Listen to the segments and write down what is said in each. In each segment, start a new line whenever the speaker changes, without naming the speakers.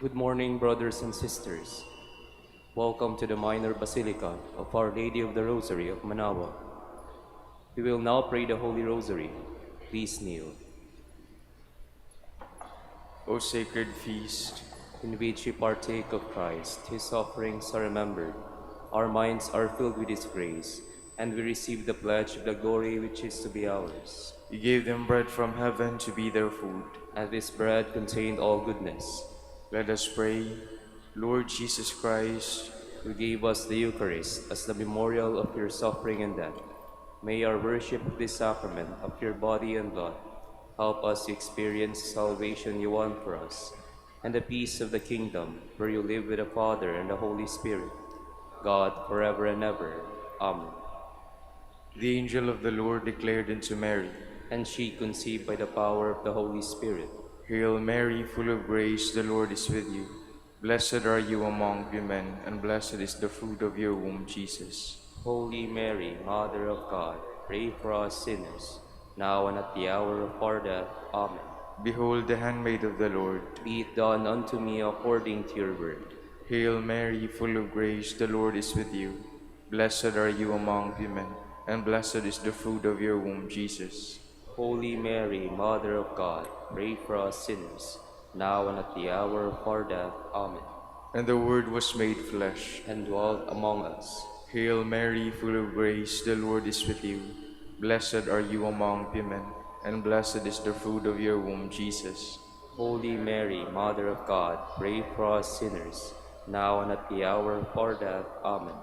Good morning, brothers and sisters. Welcome to the Minor Basilica of Our Lady of the Rosary of Manaoag. We will now pray the Holy Rosary. Please kneel.
O sacred feast,
In which we partake of Christ, His offerings are remembered. Our minds are filled with His grace, and we receive the pledge of the glory which is to be ours.
you gave them bread from heaven to be their food.
And this bread contained all goodness.
Let us pray. Lord Jesus Christ,
You gave us the Eucharist as the memorial of your suffering and death. May our worship of this sacrament of your body and blood help us to experience the salvation you won for us, and the peace of the kingdom where you live with the Father and the Holy Spirit, God forever and ever. Amen.
the angel of the Lord declared unto Mary,
And she conceived by the power of the Holy Spirit.
Hail Mary, full of grace, the Lord is with you. Blessed are you among women, and blessed is the fruit of your womb, Jesus.
Holy Mary, Mother of God, pray for us sinners, now and at the hour of our death. Amen.
Behold the handmaid of the Lord.
Be it done unto me according to your word.
Hail Mary, full of grace, the Lord is with you. Blessed are you among women, and blessed is the fruit of your womb, Jesus.
Holy Mary, Mother of God, pray for us sinners, now and at the hour of our death. Amen.
And the Word was made flesh.
And dwelt among us.
Hail Mary, full of grace, the Lord is with you. Blessed are you among women, and blessed is the fruit of your womb, Jesus.
Holy Mary, Mother of God, pray for us sinners, now and at the hour of our death. Amen.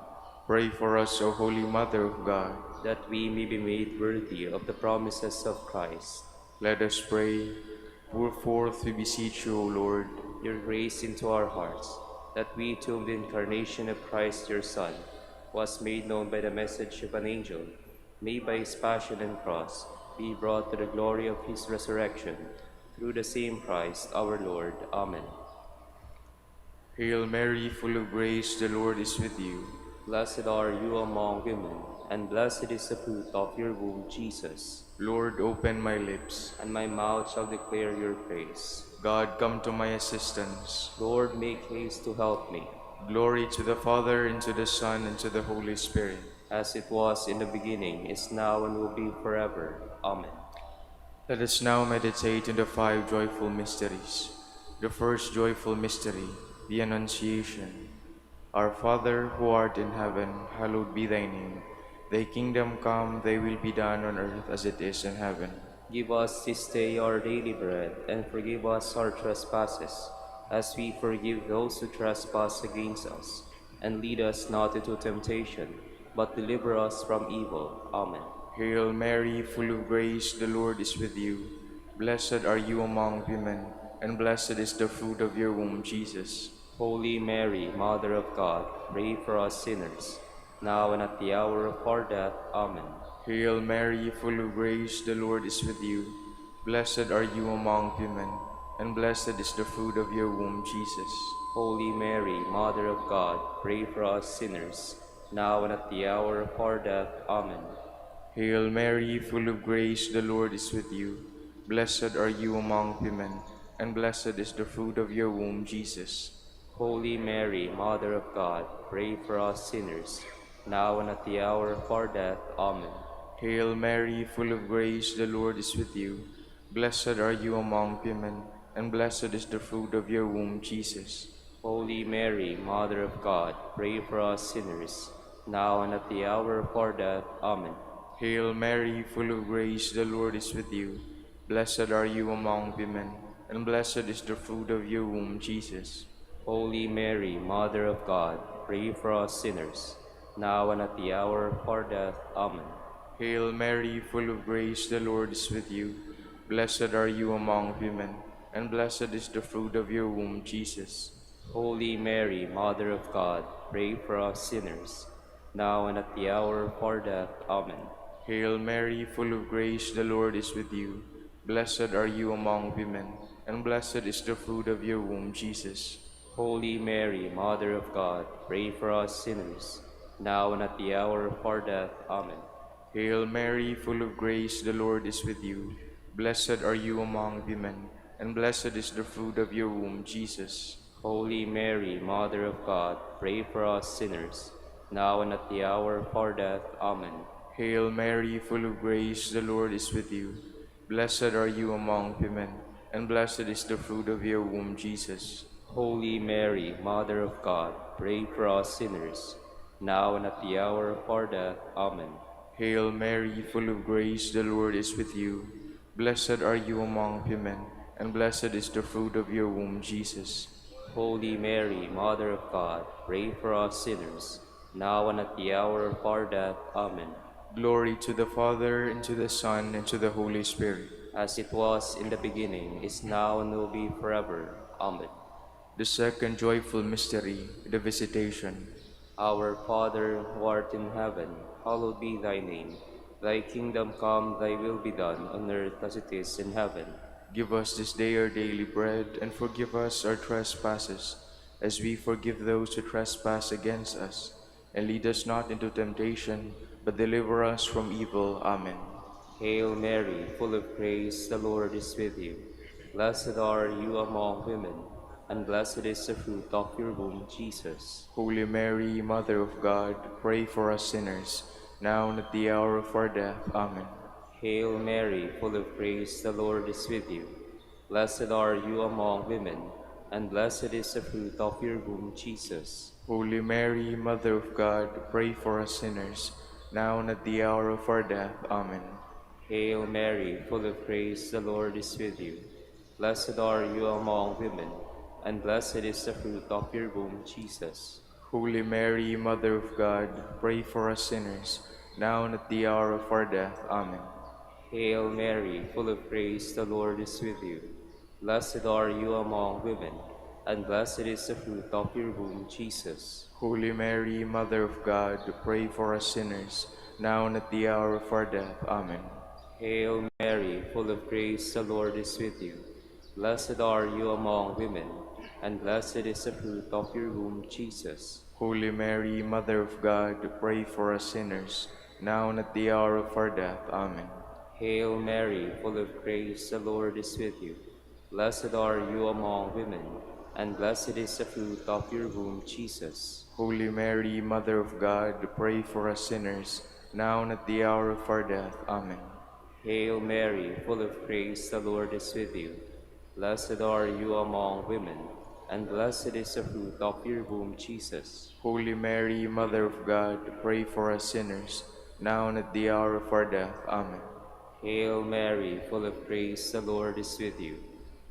Pray for us, O Holy Mother of God.
That we may be made worthy of the promises of Christ.
Let us pray. Pour forth, we beseech you, O Lord,
Your grace into our hearts, that we, through the incarnation of Christ your Son, was made known by the message of an angel, may by his passion and cross be brought to the glory of his resurrection, through the same Christ our Lord. Amen.
Hail Mary, full of grace, the Lord is with you.
Blessed are you among women, and blessed is the fruit of your womb, Jesus.
Lord, open my lips.
And my mouth shall declare your praise.
God, come to my assistance.
Lord, make haste to help me.
Glory to the Father, and to the Son, and to the Holy Spirit.
As it was in the beginning, is now, and will be forever. Amen.
Let us now meditate on the 5 joyful mysteries. The first joyful mystery, the Annunciation. Our Father, who art in heaven, hallowed be thy name. Thy kingdom come, thy will be done on earth as it is in heaven.
Give us this day our daily bread, and forgive us our trespasses, as we forgive those who trespass against us. And lead us not into temptation, but deliver us from evil. Amen.
Hail Mary, full of grace, the Lord is with you. Blessed are you among women, and blessed is the fruit of your womb, Jesus.
Holy Mary, Mother of God, pray for us sinners, now and at the hour of our death. Amen.
Hail Mary, full of grace, the Lord is with you. Blessed are you among women, and blessed is the fruit of your womb, Jesus.
Holy Mary, Mother of God, pray for us sinners, now and at the hour of our death. Amen.
Hail Mary, full of grace, the Lord is with you. Blessed are you among women, and blessed is the fruit of your womb, Jesus.
Holy Mary, Mother of God, pray for us sinners, now and at the hour of our death. Amen.
Hail Mary, full of grace, the Lord is with you. Blessed are you among women, and blessed is the fruit of your womb, Jesus.
Holy Mary, Mother of God, pray for us sinners, now and at the hour of our death. Amen.
Hail Mary, full of grace, the Lord is with you. Blessed are you among women, and blessed is the fruit of your womb, Jesus.
Holy Mary, Mother of God, pray for us sinners, now and at the hour of our death. Amen.
Hail Mary, full of grace, the Lord is with you. Blessed are you among women, and blessed is the fruit of your womb, Jesus.
Holy Mary, Mother of God, pray for us sinners, now and at the hour of our death. Amen.
Hail Mary, full of grace, the Lord is with you. Blessed are you among women, and blessed is the fruit of your womb, Jesus.
Holy Mary, Mother of God, pray for us sinners, now and at the hour of our death. Amen.
Hail Mary, full of grace, the Lord is with you. Blessed are you among women, and blessed is the fruit of your womb, Jesus.
Holy Mary, Mother of God, pray for us sinners, now and at the hour of our death. Amen.
Hail Mary, full of grace, the Lord is with you. Blessed are you among women, and blessed is the fruit of your womb, Jesus.
Holy Mary, Mother of God, pray for us sinners, now and at the hour of our death. Amen.
Hail Mary, full of grace, the Lord is with you. Blessed are you among women, and blessed is the fruit of your womb, Jesus.
Holy Mary, Mother of God, pray for us sinners, now and at the hour of our death. Amen.
Glory to the Father, and to the Son, and to the Holy Spirit.
As it was in the beginning, is now, and will be forever. Amen.
The second joyful mystery, the Visitation.
Our Father, who art in heaven, hallowed be thy name. Thy kingdom come, thy will be done, on earth as it is in heaven.
Give us this day our daily bread, and forgive us our trespasses, as we forgive those who trespass against us. And lead us not into temptation, but deliver us from evil. Amen.
Hail Mary, full of grace, the Lord is with you. Blessed are you among women, and blessed is the fruit of your womb, Jesus.
Holy Mary, Mother of God, pray for us sinners, now and at the hour of our death. Amen.
Hail Mary, full of grace, the Lord is with you. Blessed are you among women, and blessed is the fruit of your womb, Jesus.
Holy Mary, Mother of God, pray for us sinners, now and at the hour of our death. Amen.
Hail Mary, full of grace, the Lord is with you. Blessed are you among women, and blessed is the fruit of your womb, Jesus.
Holy Mary, Mother of God, pray for us sinners, now and at the hour of our death. Amen.
Hail Mary, full of grace, the Lord is with you. Blessed are you among women, and blessed is the fruit of your womb, Jesus.
Holy Mary, Mother of God, pray for us sinners, now and at the hour of our death. Amen.
Hail Mary, full of grace, the Lord is with you. Blessed are you among women, and blessed is the fruit of your womb, Jesus.
Holy Mary, Mother of God, pray for us sinners, now and at the hour of our death. Amen.
Hail Mary, full of grace, the Lord is with you. Blessed are you among women, and blessed is the fruit of your womb, Jesus.
Holy Mary, Mother of God, pray for us sinners, now and at the hour of our death. Amen.
Hail Mary, full of grace, the Lord is with you. Blessed are you among women, and blessed is the fruit of your womb, Jesus.
Holy Mary, Mother of God, pray for us sinners, now and at the hour of our death. Amen.
Hail Mary, full of grace, the Lord is with you.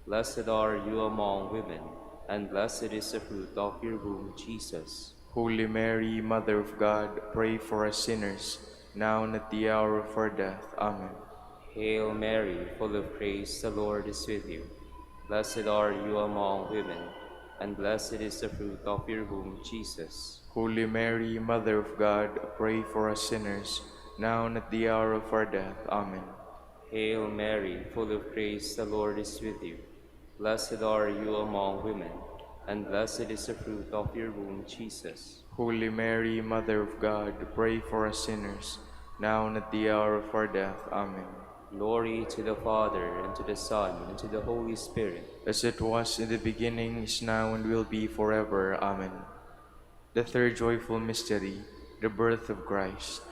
Blessed are you among women, and blessed is the fruit of your womb, Jesus.
Holy Mary, Mother of God, pray for us sinners, now and at the hour of our death. Amen.
Hail Mary, full of grace, the Lord is with you. Blessed are you among women, and blessed is the fruit of your womb, Jesus.
Holy Mary, Mother of God, pray for us sinners, now and at the hour of our death. Amen.
Hail Mary, full of grace, the Lord is with you. Blessed are you among women, and blessed is the fruit of your womb, Jesus.
Holy Mary, Mother of God, pray for us sinners, now and at the hour of our death. Amen.
Glory to the Father, and to the Son, and to the Holy Spirit.
As it was in the beginning, is now, and will be forever. Amen. The third joyful mystery, the birth of Christ.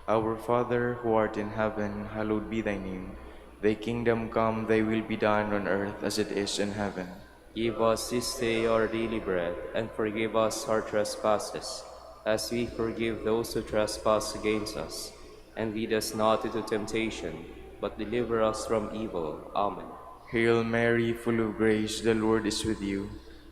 Our Father, who art in heaven, hallowed be thy name. Thy kingdom come, thy will be done on earth as it is in heaven.
Give us this day our daily bread, and forgive us our trespasses, as we forgive those who trespass against us. And lead us not into temptation, but deliver us from evil. Amen.
Hail Mary, full of grace, the Lord is with you.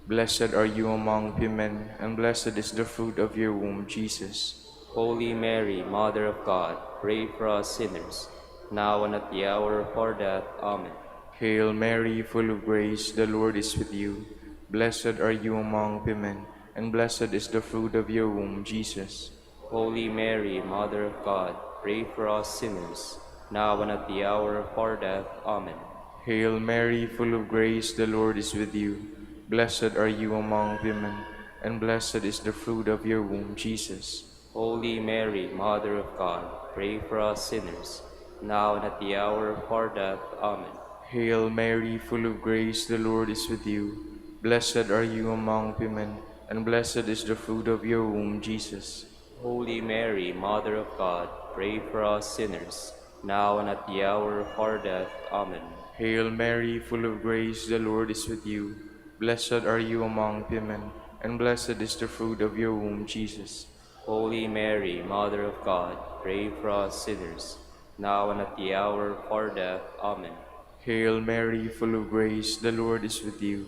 Blessed are you among women, and blessed is the fruit of your womb, Jesus.
Holy Mary, Mother of God, pray for us sinners, now and at the hour of our death. Amen.
Hail Mary, full of grace, the Lord is with you. Blessed are you among women, and blessed is the fruit of your womb, Jesus.
Holy Mary, Mother of God, pray for us sinners, now and at the hour of our death. Amen.
Hail Mary, full of grace, the Lord is with you. Blessed are you among women, and blessed is the fruit of your womb, Jesus.
Holy Mary, Mother of God, pray for us sinners, now and at the hour of our death. Amen.
Hail Mary, full of grace, the Lord is with you. Blessed are you among women, and blessed is the fruit of your womb, Jesus.
Holy Mary, Mother of God, pray for us sinners, now and at the hour of our death. Amen.
Hail Mary, full of grace, the Lord is with you. Blessed are you among women, and blessed is the fruit of your womb, Jesus.
Holy Mary, Mother of God, pray for us sinners, now and at the hour of our death. Amen.
Hail Mary, full of grace, the Lord is with you.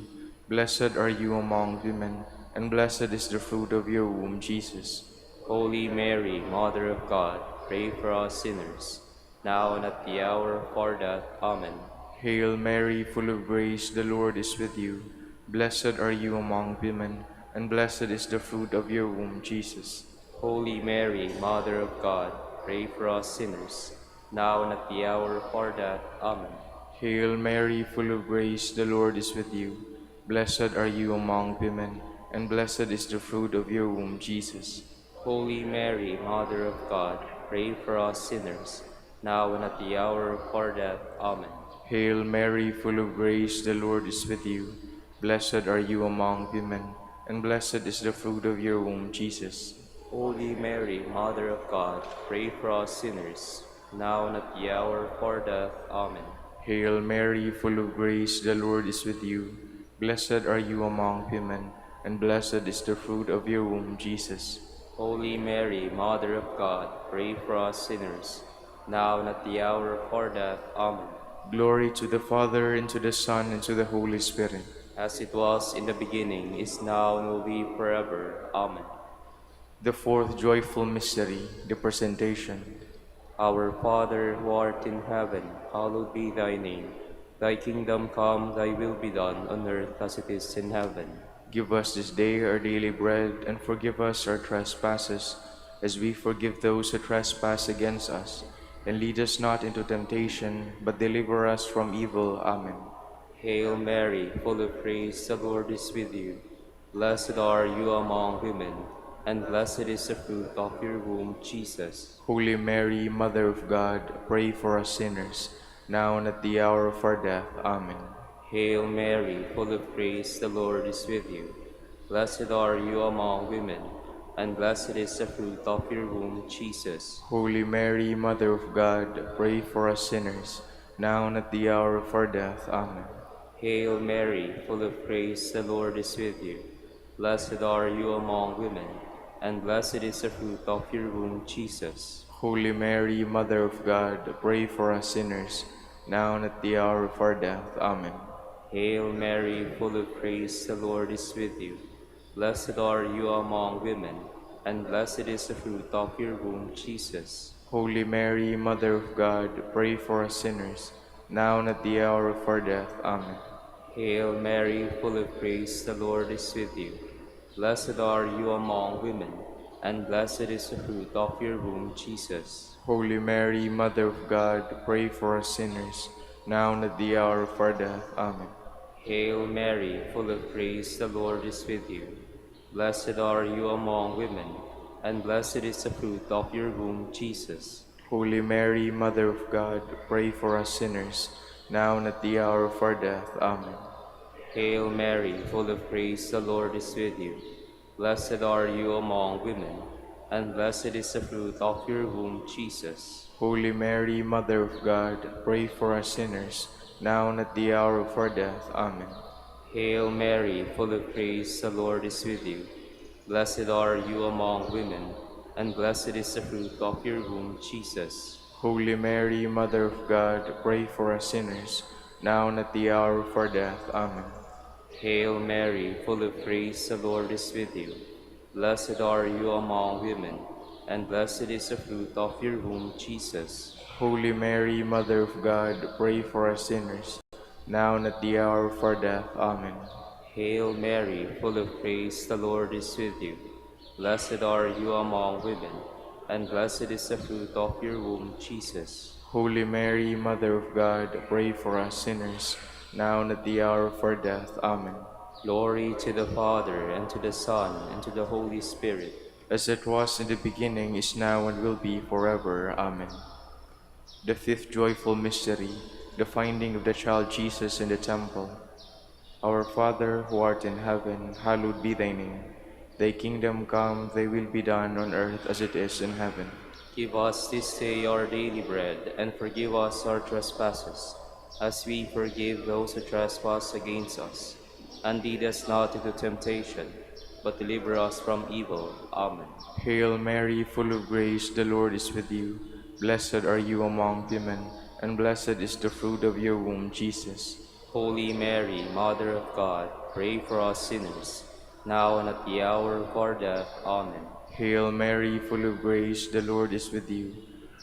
Blessed are you among women, and blessed is the fruit of your womb, Jesus.
Holy Mary, Mother of God, pray for us sinners, now and at the hour of our death. Amen.
Hail Mary, full of grace, the Lord is with you. Blessed are you among women, and blessed is the fruit of your womb, Jesus.
Holy Mary, Mother of God, pray for us sinners, now and at the hour of our death. Amen.
Hail Mary, full of grace, the Lord is with you. Blessed are you among women, and blessed is the fruit of your womb, Jesus.
Holy Mary, Mother of God, pray for us sinners, now and at the hour of our death. Amen.
Hail Mary, full of grace, the Lord is with you. Blessed are you among women, and blessed is the fruit of your womb, Jesus.
Holy Mary, Mother of God, pray for us sinners, now and at the hour of our death. Amen.
Hail Mary, full of grace, the Lord is with you. Blessed are you among women, and blessed is the fruit of your womb, Jesus.
Holy Mary, Mother of God, pray for us sinners, now and at the hour of our death. Amen.
Glory to the Father, and to the Son, and to the Holy Spirit.
As it was in the beginning, is now, and will be forever. Amen.
The fourth joyful mystery, the Presentation.
Our Father, who art in heaven, hallowed be thy name. Thy kingdom come, thy will be done, on earth as it is in heaven.
Give us this day our daily bread, and forgive us our trespasses, as we forgive those who trespass against us. And lead us not into temptation, but deliver us from evil. Amen.
Hail Mary, full of grace, the Lord is with you. Blessed are you among women, and blessed is the fruit of your womb, Jesus.
Holy Mary, Mother of God, pray for us sinners, now and at the hour of our death. Amen.
Hail Mary, full of grace, the Lord is with you. Blessed are you among women, and blessed is the fruit of your womb, Jesus.
Holy Mary, Mother of God, pray for us sinners, now and at the hour of our death. Amen.
Hail Mary, full of grace, the Lord is with you. Blessed are you among women, and blessed is the fruit of your womb, Jesus.
Holy Mary, Mother of God, pray for us sinners, now and at the hour of our death. Amen.
Hail Mary, full of grace, the Lord is with you. Blessed are you among women, and blessed is the fruit of your womb, Jesus.
Holy Mary, Mother of God, pray for us sinners, now and at the hour of our death. Amen.
Hail Mary, full of grace, the Lord is with you. Blessed are you among women, and blessed is the fruit of your womb, Jesus.
Holy Mary, Mother of God, pray for us sinners, now and at the hour of our death. Amen.
Hail Mary, full of grace, the Lord is with you. Blessed are you among women, and blessed is the fruit of your womb, Jesus.
Holy Mary, Mother of God, pray for us sinners, now and at the hour of our death. Amen.
Hail Mary, full of grace, the Lord is with you. Blessed are you among women, and blessed is the fruit of your womb, Jesus.
Holy Mary, Mother of God, pray for us sinners, now and at the hour of our death. Amen.
Hail Mary, full of grace, the Lord is with you. Blessed are you among women, and blessed is the fruit of your womb, Jesus.
Holy Mary, Mother of God, pray for us sinners, now and at the hour of our death. Amen.
Hail Mary, full of grace, the Lord is with you. Blessed are you among women, and blessed is the fruit of your womb, Jesus.
Holy Mary, Mother of God, pray for us sinners, now and at the hour of our death. Amen.
Hail Mary, full of grace, the Lord is with you. Blessed are you among women, and blessed is the fruit of your womb, Jesus.
Holy Mary, Mother of God, pray for us sinners, now and at the hour of our death. Amen.
Glory to the Father, and to the Son, and to the Holy Spirit.
As it was in the beginning, is now, and will be forever. Amen. The fifth joyful mystery, the finding of the child Jesus in the temple. Our Father, who art in heaven, hallowed be thy name. Thy kingdom come, thy will be done on earth as it is in heaven.
Give us this day our daily bread, and forgive us our trespasses, as we forgive those who trespass against us. And lead us not into temptation, but deliver us from evil. Amen.
Hail Mary, full of grace, the Lord is with you. Blessed are you among women, and blessed is the fruit of your womb, Jesus.
Holy Mary, Mother of God, pray for us sinners, now and at the hour of our death. Amen.
Hail Mary, full of grace, the Lord is with you.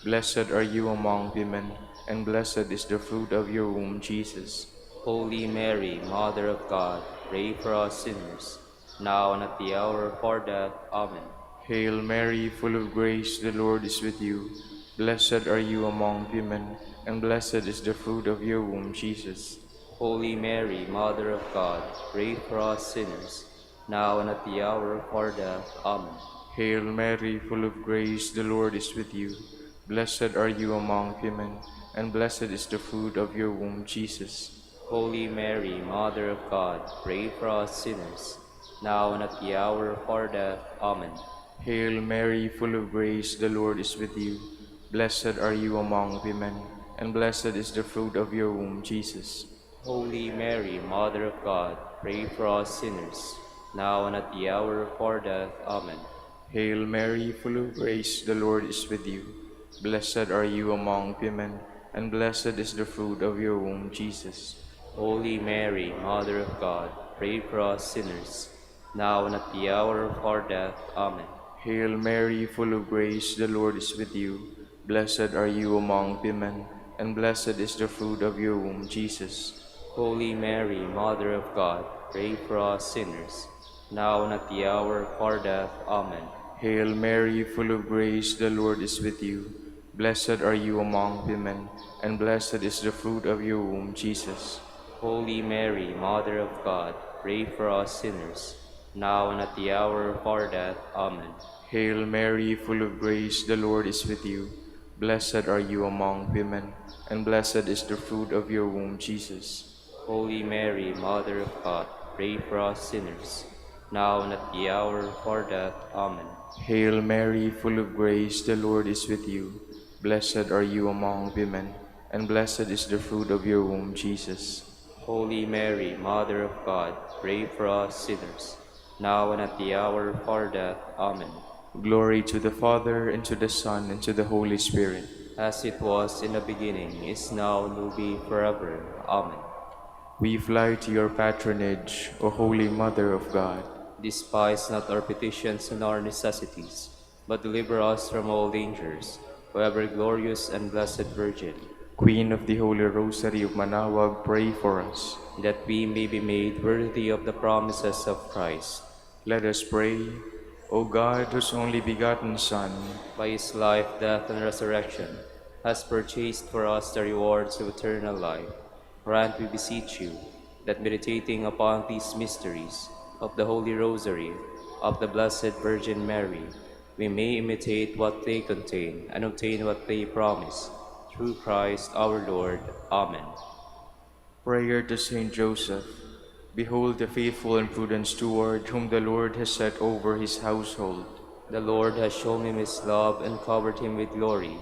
Blessed are you among women, and blessed is the fruit of your womb, Jesus.
Holy Mary, Mother of God, pray for us sinners, now and at the hour of our death. Amen.
Hail Mary, full of grace, the Lord is with you. Blessed are you among women, and blessed is the fruit of your womb, Jesus.
Holy Mary, Mother of God, pray for us sinners, now and at the hour of our death. Amen.
Hail Mary, full of grace, the Lord is with you. Blessed are you among women, and blessed is the fruit of your womb, Jesus.
Holy Mary, Mother of God, pray for us sinners, now and at the hour of our death. Amen.
Hail Mary, full of grace, the Lord is with you. Blessed are you among women, and blessed is the fruit of your womb, Jesus.
Holy Mary, Mother of God, pray for us sinners, now and at the hour of our death. Amen.
Hail Mary, full of grace, the Lord is with you. Blessed are you among women, and blessed is the fruit of your womb, Jesus.
Holy Mary, Mother of God, pray for us sinners, now and at the hour of our death. Amen.
Hail Mary, full of grace, the Lord is with you. Blessed are you among women, and blessed is the fruit of your womb, Jesus.
Holy Mary, Mother of God, pray for us sinners, now and at the hour of our death. Amen.
Hail Mary, full of grace, the Lord is with you. Blessed are you among women, and blessed is the fruit of your womb, Jesus.
Holy Mary, Mother of God, pray for us sinners, now and at the hour of our death. Amen.
Hail Mary, full of grace, the Lord is with you. Blessed are you among women, and blessed is the fruit of your womb, Jesus.
Holy Mary, Mother of God, pray for us sinners, now and at the hour of our death. Amen.
Hail Mary, full of grace, the Lord is with you. Blessed are you among women, and blessed is the fruit of your womb, Jesus.
Holy Mary, Mother of God, pray for us sinners, now and at the hour of our death. Amen.
Glory to the Father, and to the Son, and to the Holy Spirit.
As it was in the beginning, is now, and will be forever. Amen.
We fly to your patronage, O Holy Mother of God.
Despise not our petitions and our necessities, but deliver us from all dangers, O ever glorious and blessed Virgin,
Queen of the Holy Rosary of Manaoag, pray for us.
that we may be made worthy of the promises of Christ.
Let us pray. O God, whose only begotten Son,
By his life, death, and resurrection, has purchased for us the rewards of eternal life. Grant, we beseech you, that meditating upon these mysteries of the Holy Rosary of the Blessed Virgin Mary, we may imitate what they contain and obtain what they promise. Through Christ our Lord. Amen.
prayer to Saint Joseph. Behold the faithful and prudent steward whom the Lord has set over his household.
The Lord has shown him his love and covered him with glory.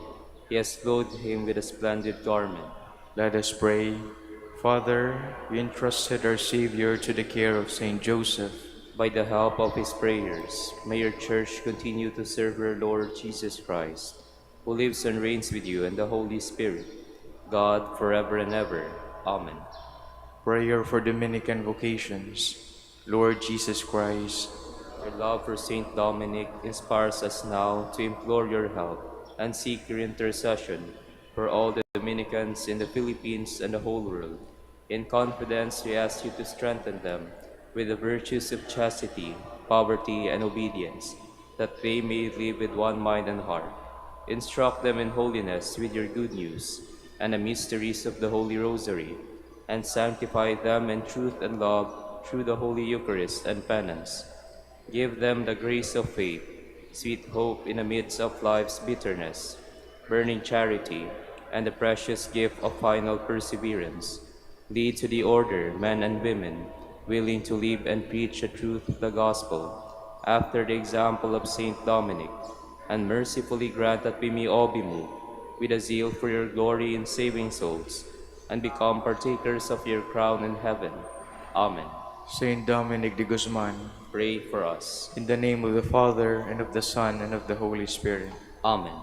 He has clothed him with a splendid garment.
Let us pray. Father, we entrusted our Savior to the care of Saint Joseph.
By the help of his prayers, may your church continue to serve our Lord Jesus Christ, who lives and reigns with you and the Holy Spirit, God, forever and ever. Amen.
Prayer for Dominican vocations. Lord Jesus Christ,
Your love for Saint Dominic inspires us now to implore your help and seek your intercession for all the Dominicans in the Philippines and the whole world. In confidence, we ask you to strengthen them with the virtues of chastity, poverty, and obedience, that they may live with one mind and heart. Instruct them in holiness with your good news and the mysteries of the Holy Rosary, and sanctify them in truth and love through the Holy Eucharist and penance. Give them the grace of faith, sweet hope in the midst of life's bitterness, burning charity, and the precious gift of final perseverance. Lead to the order, men and women, willing to live and preach the truth of the gospel, after the example of Saint Dominic, and mercifully grant that we may all be moved with a zeal for your glory in saving souls, and become partakers of your crown in heaven. Amen.
Saint Dominic de Guzman,
Pray for us.
in the name of the Father, and of the Son, and of the Holy Spirit.
Amen.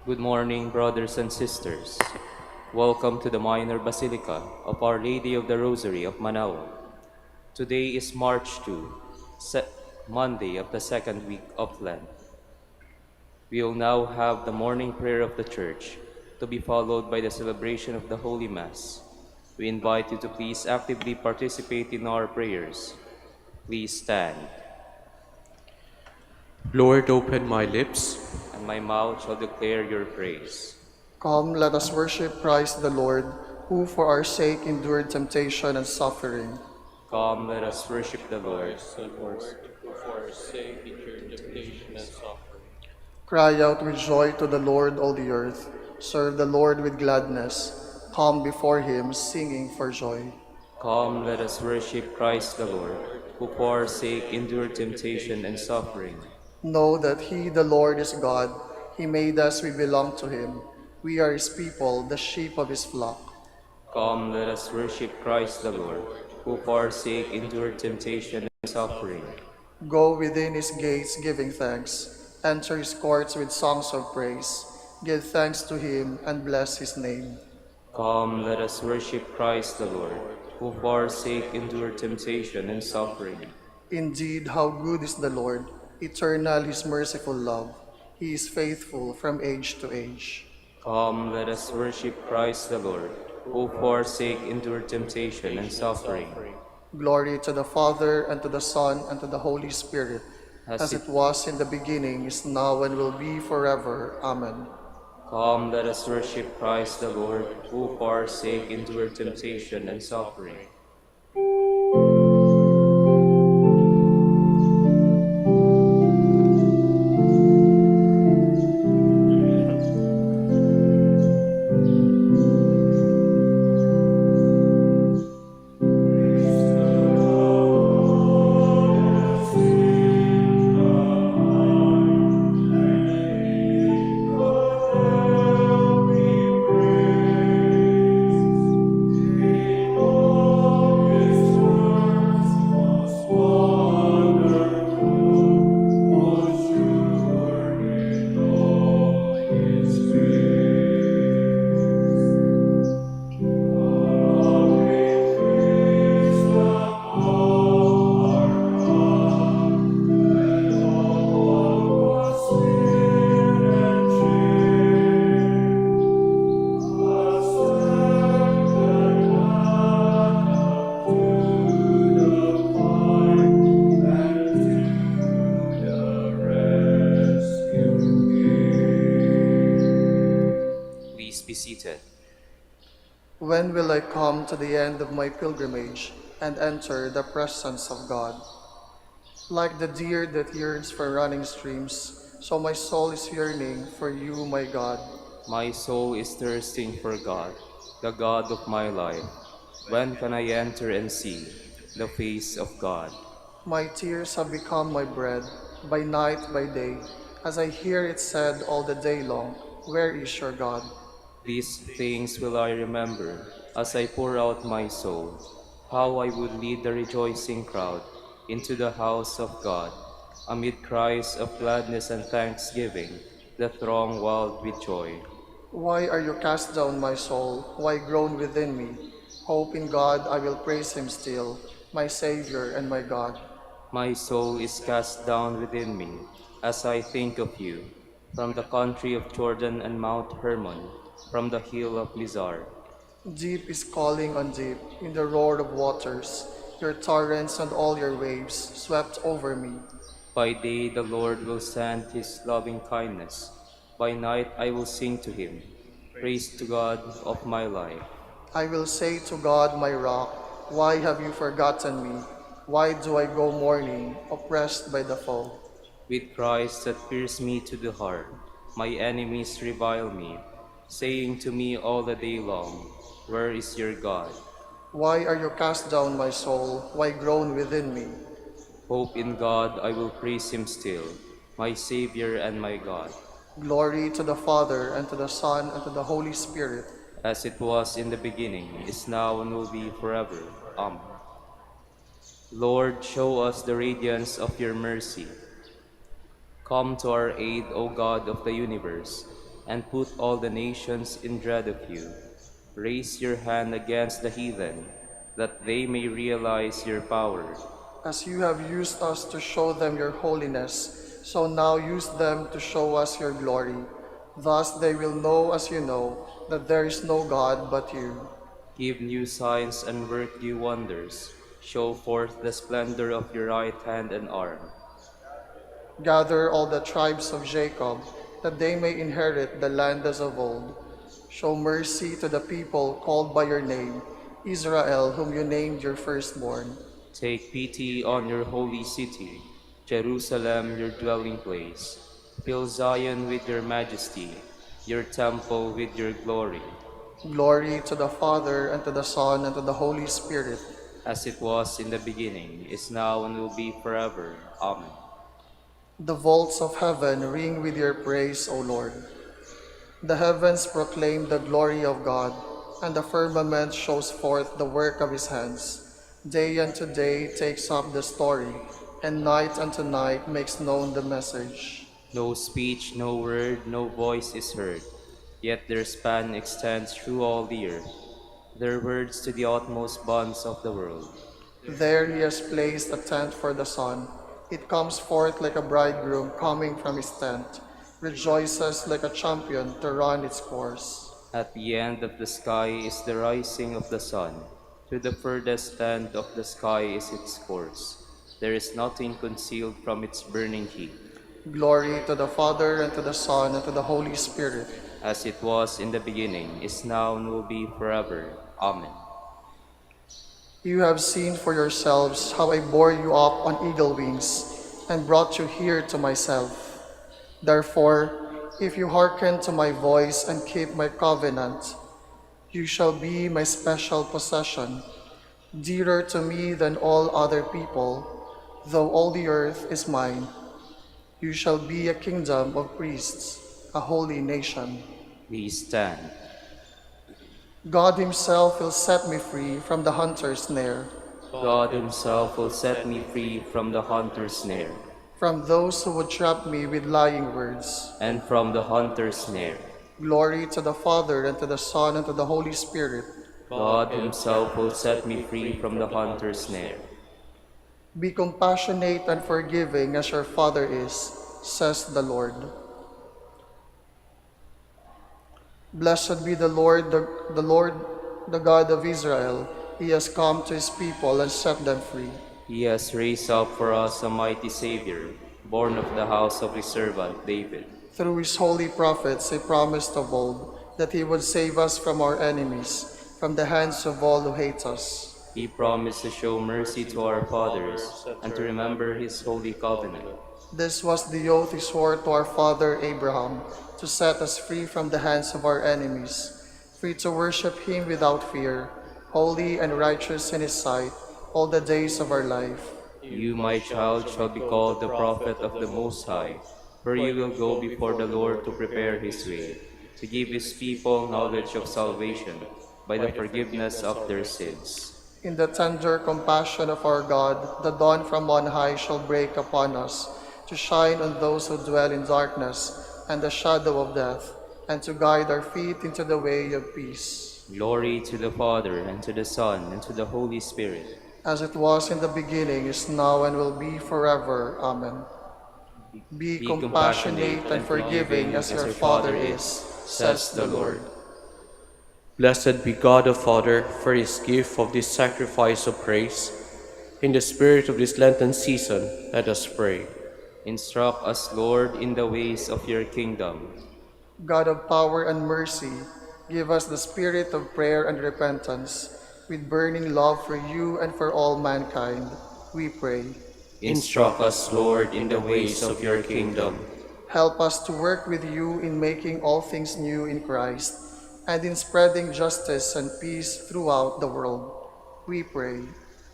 Good morning, brothers and sisters. Welcome to the Minor Basilica of Our Lady of the Rosary of Manaoag. Today is March 2, Monday of the second week of Lent. We will now have the morning prayer of the Church, to be followed by the celebration of the Holy Mass. We invite you to please actively participate in our prayers. Please stand.
Lord, open my lips.
And my mouth shall declare your praise.
Come, let us worship Christ the Lord, who for our sake endured temptation and suffering.
Come, let us worship the Lord.
Cry out with joy to the Lord, all the earth. Serve the Lord with gladness. Come before him, singing for joy.
Come, let us worship Christ the Lord, who for our sake endured temptation and suffering.
Know that he, the Lord, is God. He made us, we belong to him. We are his people, the sheep of his flock.
Come, let us worship Christ the Lord, who for our sake endured temptation and suffering.
Go within his gates, giving thanks. Enter his courts with songs of praise. Give thanks to him and bless his name.
Come, let us worship Christ the Lord, who for our sake endured temptation and suffering.
Indeed, how good is the Lord, eternal his merciful love. He is faithful from age to age.
Come, let us worship Christ the Lord, who for our sake endured temptation and suffering.
Glory to the Father, and to the Son, and to the Holy Spirit, as it was in the beginning, is now, and will be forever. Amen.
Come, let us worship Christ the Lord, who for our sake endured temptation and suffering. Please be seated.
When will I come to the end of my pilgrimage and enter the presence of God? Like the deer that yearns for running streams, so my soul is yearning for you, my God.
My soul is thirsting for God, the God of my life. When can I enter and see the face of God?
My tears have become my bread, by night, by day, as I hear it said all the day long, where is your God?
These things will I remember as I pour out my soul, how I would lead the rejoicing crowd into the house of God, amid cries of gladness and thanksgiving, the throng wild with joy.
Why are you cast down, my soul? Why groan within me? Hope in God, I will praise him still, my Savior and my God.
My soul is cast down within me as I think of you, from the country of Jordan and Mount Hermon, from the hill of Mizar.
Deep is calling on deep, in the roar of waters. Your torrents and all your waves swept over me.
By day the Lord will send his loving kindness. By night I will sing to him. Praise to God of my life.
I will say to God, my rock, why have you forgotten me? Why do I go mourning, oppressed by the foe?
With cries that pierce me to the heart, my enemies revile me, saying to me all the day long, "Where is your God?"
Why are you cast down, my soul? Why groan within me?
Hope in God, I will praise him still, my Savior and my God.
Glory to the Father, and to the Son, and to the Holy Spirit,
As it was in the beginning, is now, and will be forever. Amen. Lord, show us the radiance of your mercy. Come to our aid, O God of the universe, and put all the nations in dread of you. Raise your hand against the heathen, that they may realize your power.
as you have used us to show them your holiness, so now use them to show us your glory. Thus they will know, as you know, that there is no God but you.
Give new signs and work new wonders. Show forth the splendor of your right hand and arm.
Gather all the tribes of Jacob, that they may inherit the land as of old. Show mercy to the people called by your name, Israel, whom you named your firstborn.
Take pity on your holy city, Jerusalem, your dwelling place. Fill Zion with your majesty, your temple with your glory.
Glory to the Father, and to the Son, and to the Holy Spirit,
As it was in the beginning, is now, and will be forever. Amen.
the vaults of heaven ring with your praise, O Lord. The heavens proclaim the glory of God, and the firmament shows forth the work of his hands. Day unto day takes up the story, and night unto night makes known the message.
No speech, no word, no voice is heard, yet their span extends through all the earth, their words to the utmost bounds of the world.
There he has placed a tent for the sun. It comes forth like a bridegroom coming from his tent, rejoices like a champion to run its course.
At the end of the sky is the rising of the sun. To the furthest end of the sky is its course. There is nothing concealed from its burning heat.
Glory to the Father, and to the Son, and to the Holy Spirit,
As it was in the beginning, is now, and will be forever. Amen.
You have seen for yourselves how I bore you up on eagle wings and brought you here to myself. Therefore, if you hearken to my voice and keep my covenant, you shall be my special possession, dearer to me than all other people, though all the earth is mine. You shall be a kingdom of priests, a holy nation.
Please stand.
God himself will set me free from the hunter's snare,
God himself will set me free from the hunter's snare,
from those who would trap me with lying words.
and from the hunter's snare.
Glory to the Father, and to the Son, and to the Holy Spirit.
God himself will set me free from the hunter's snare.
Be compassionate and forgiving as your Father is, says the Lord. Blessed be the Lord, the God of Israel. He has come to his people and set them free.
He has raised up for us a mighty Savior, born of the house of his servant David.
Through his holy prophets he promised of old that he would save us from our enemies, from the hands of all who hate us.
He promised to show mercy to our fathers and to remember his holy covenant.
This was the oath he swore to our father Abraham, to set us free from the hands of our enemies, free to worship him without fear, holy and righteous in his sight, all the days of our life.
You, my child, shall be called the prophet of the Most High, for you will go before the Lord to prepare his way, to give his people knowledge of salvation by the forgiveness of their sins.
In the tender compassion of our God, the dawn from on high shall break upon us, to shine on those who dwell in darkness and the shadow of death, and to guide our feet into the way of peace.
Glory to the Father, and to the Son, and to the Holy Spirit.
As it was in the beginning, is now, and will be forever. Amen. Be compassionate and forgiving as your Father is, says the Lord.
Blessed be God the Father for his gift of this sacrifice of praise. In the spirit of this Lenten season, let us pray.
Instruct us, Lord, in the ways of your kingdom.
God of power and mercy, give us the spirit of prayer and repentance, with burning love for you and for all mankind. we pray.
Instruct us, Lord, in the ways of your kingdom.
Help us to work with you in making all things new in Christ and in spreading justice and peace throughout the world. We pray.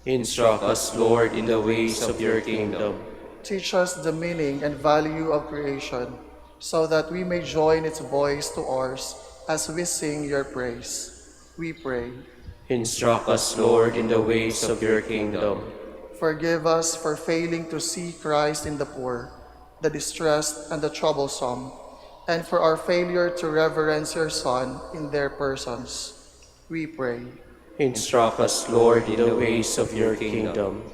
Instruct us, Lord, in the ways of your kingdom.
Teach us the meaning and value of creation so that we may join its voice to ours as we sing your praise. We pray.
Instruct us, Lord, in the ways of your kingdom.
Forgive us for failing to see Christ in the poor, the distressed, and the troublesome, and for our failure to reverence your Son in their persons. We pray.
Instruct us, Lord, in the ways of your kingdom.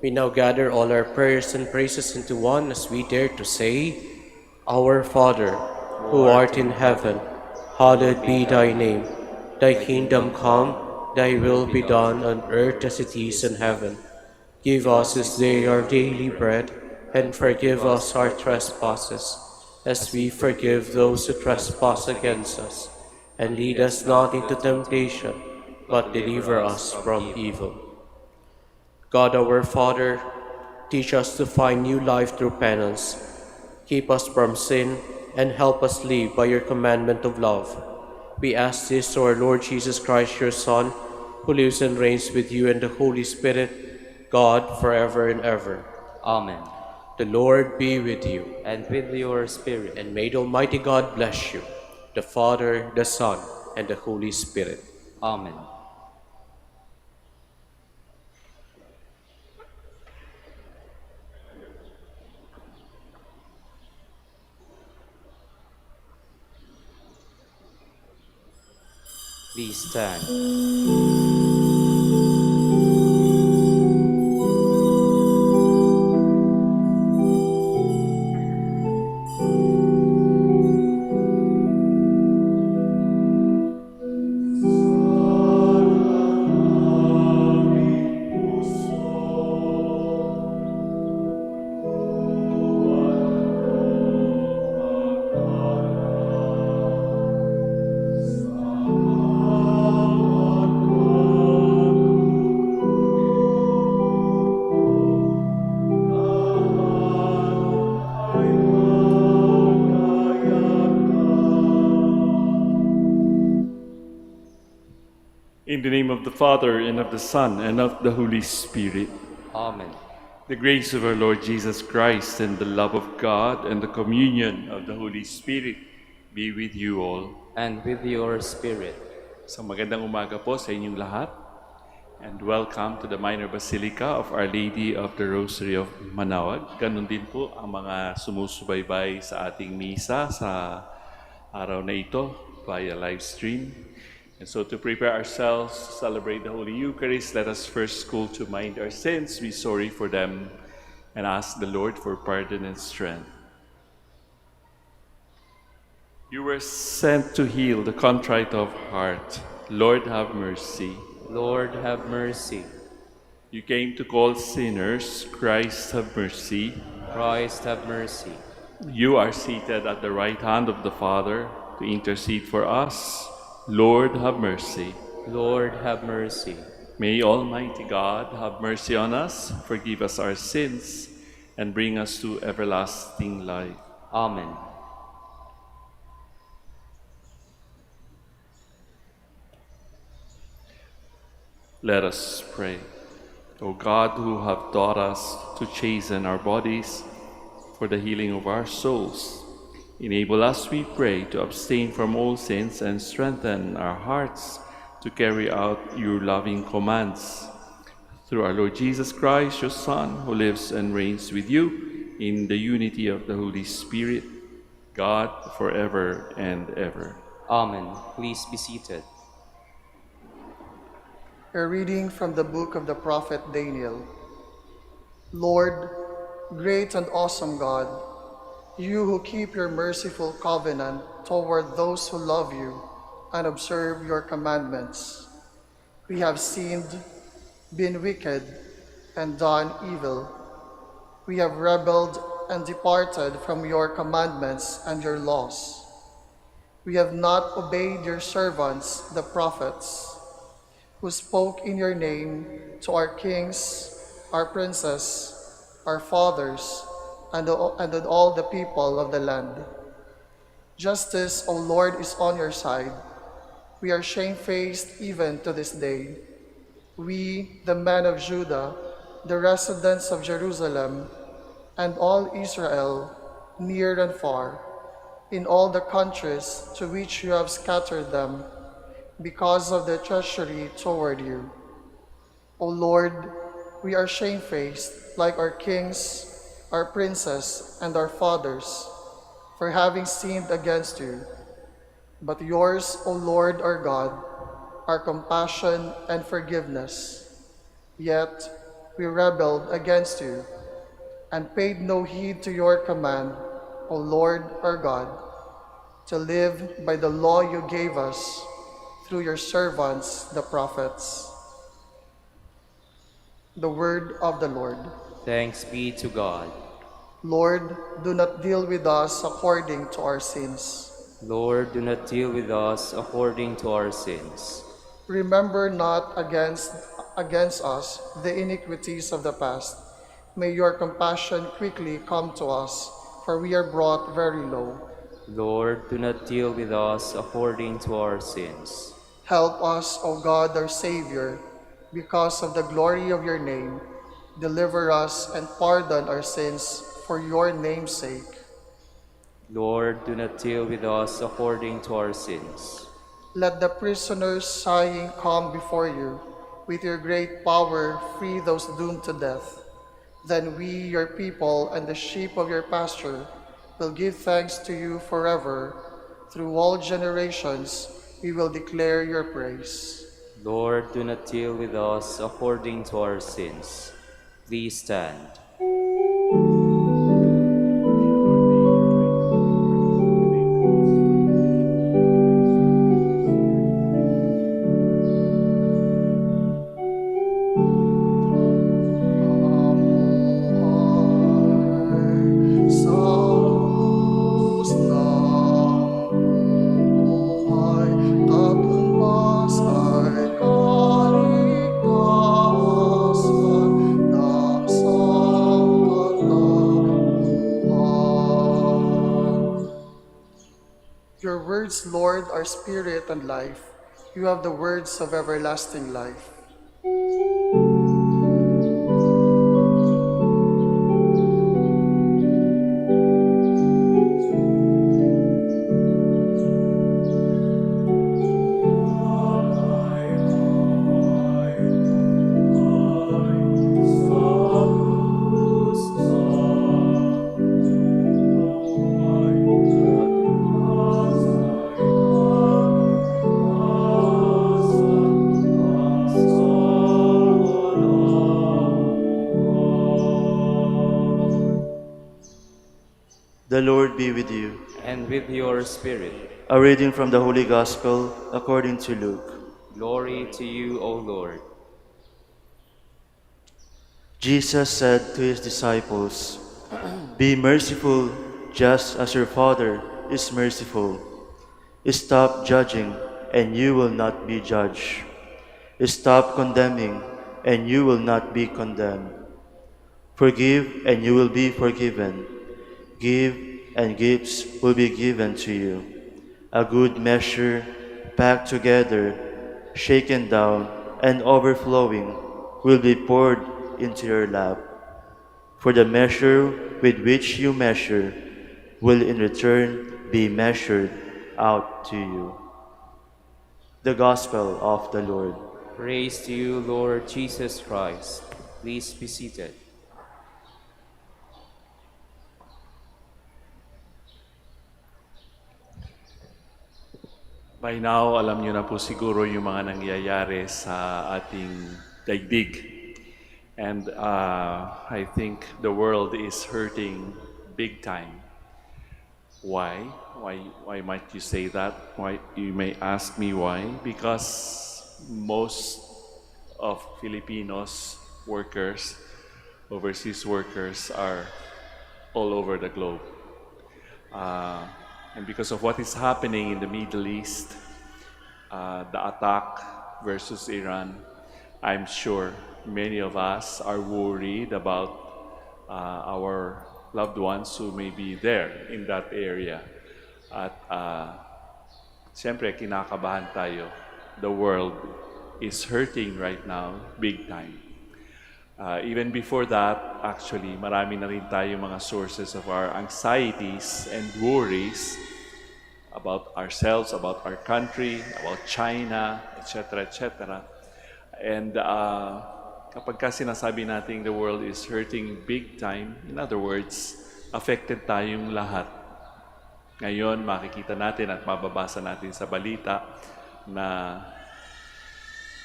We now gather all our prayers and praises into one as we dare to say, Our Father, who art in heaven, hallowed be thy name. Thy kingdom come, thy will be done on earth as it is in heaven. Give us this day our daily bread, and forgive us our trespasses, as we forgive those who trespass against us. And lead us not into temptation, but deliver us from evil. God our Father, teach us to find new life through penance. Keep us from sin, and help us live by your commandment of love. We ask this through our Lord Jesus Christ, your Son, who lives and reigns with you and the Holy Spirit, God, forever and ever.
Amen.
The Lord be with you,
And with your spirit.
and may the Almighty God bless you, the Father, the Son, and the Holy Spirit.
Amen. Please stand.
In the name of the Father, and of the Son, and of the Holy Spirit.
Amen.
The grace of our Lord Jesus Christ, and the love of God, and the communion of the Holy Spirit be with you all.
And with your spirit.
So magandang umaga po sa inyong lahat. And welcome to the Minor Basilica of Our Lady of the Rosary of Manaoag. Ganon din po ang mga sumusubaybay sa ating misa sa araw na ito via live stream. And so to prepare ourselves to celebrate the Holy Eucharist, let us first call to mind our sins, be sorry for them, and ask the Lord for pardon and strength. You were sent to heal the contrite of heart. Lord, have mercy.
Lord, have mercy.
You came to call sinners. Christ, have mercy.
Christ, have mercy.
You are seated at the right hand of the Father to intercede for us. Lord, have mercy.
Lord, have mercy.
May Almighty God have mercy on us, forgive us our sins, and bring us to everlasting life.
Amen.
Let us pray. O God, who have taught us to chasten our bodies for the healing of our souls, enable us, we pray, to abstain from all sins and strengthen our hearts to carry out your loving commands. Through our Lord Jesus Christ, your Son, who lives and reigns with you in the unity of the Holy Spirit, God, forever and ever.
Amen. Please be seated.
A reading from the book of the prophet Daniel. Lord, great and awesome God, you who keep your merciful covenant toward those who love you and observe your commandments. We have sinned, been wicked, and done evil. We have rebelled and departed from your commandments and your laws. We have not obeyed your servants, the prophets, who spoke in your name to our kings our princes, our fathers, and on all the people of the land. Justice, O Lord, is on your side. We are shamefaced even to this day. We, the men of Judah, the residents of Jerusalem, and all Israel, near and far, in all the countries to which you have scattered them, because of their treachery toward you. O Lord, we are shamefaced, like our kings, our princes, and our fathers, for having sinned against you. But yours, O Lord our God, are compassion and forgiveness. Yet we rebelled against you and paid no heed to your command, O Lord our God, to live by the law you gave us through your servants, the prophets. The word of the Lord.
Thanks be to God.
Lord, do not deal with us according to our sins.
Lord, do not deal with us according to our sins.
Remember not against us the iniquities of the past. May your compassion quickly come to us, for we are brought very low.
Lord, do not deal with us according to our sins.
Help us, O God, our Savior, because of the glory of your name. Deliver us and pardon our sins for your name's sake.
Lord, do not deal with us according to our sins.
Let the prisoners sighing come before you. With your great power, free those doomed to death. Then we, your people, and the sheep of your pasture, will give thanks to you forever. Through all generations, we will declare your praise.
Lord, do not deal with us according to our sins. Please stand.
Your words, Lord, are spirit and life. You have the words of everlasting life.
The Lord be with you.
And with your spirit.
A reading from the Holy Gospel according to Luke.
Glory to you, O Lord.
Jesus said to his disciples, "Be merciful just as your Father is merciful. Stop judging, and you will not be judged. Stop condemning, and you will not be condemned. Forgive, and you will be forgiven. Give, and gifts will be given to you. A good measure, packed together, shaken down, and overflowing, will be poured into your lap. For the measure with which you measure will in return be measured out to you." The Gospel of the Lord.
Praise to you, Lord Jesus Christ. Please be seated.
By now, alam niyo na po siguro yung mga nangyayari sa ating daigdig. And I think the world is hurting big time. Why? Why might you say that? Why? You may ask me why. Because most of Filipinos workers, overseas workers, are all over the globe. And because of what is happening in the Middle East, the attack versus Iran, I'm sure many of us are worried about our loved ones who may be there in that area. At siyempre, kinakabahan tayo. The world is hurting right now, big time. Even before that, actually, marami na rin tayo mga sources of our anxieties and worries about ourselves, about our country, about China, etc., etc. And kapag ka sinasabi natin the world is hurting big time, in other words, affected tayong lahat. Ngayon, makikita natin at mababasa natin sa balita na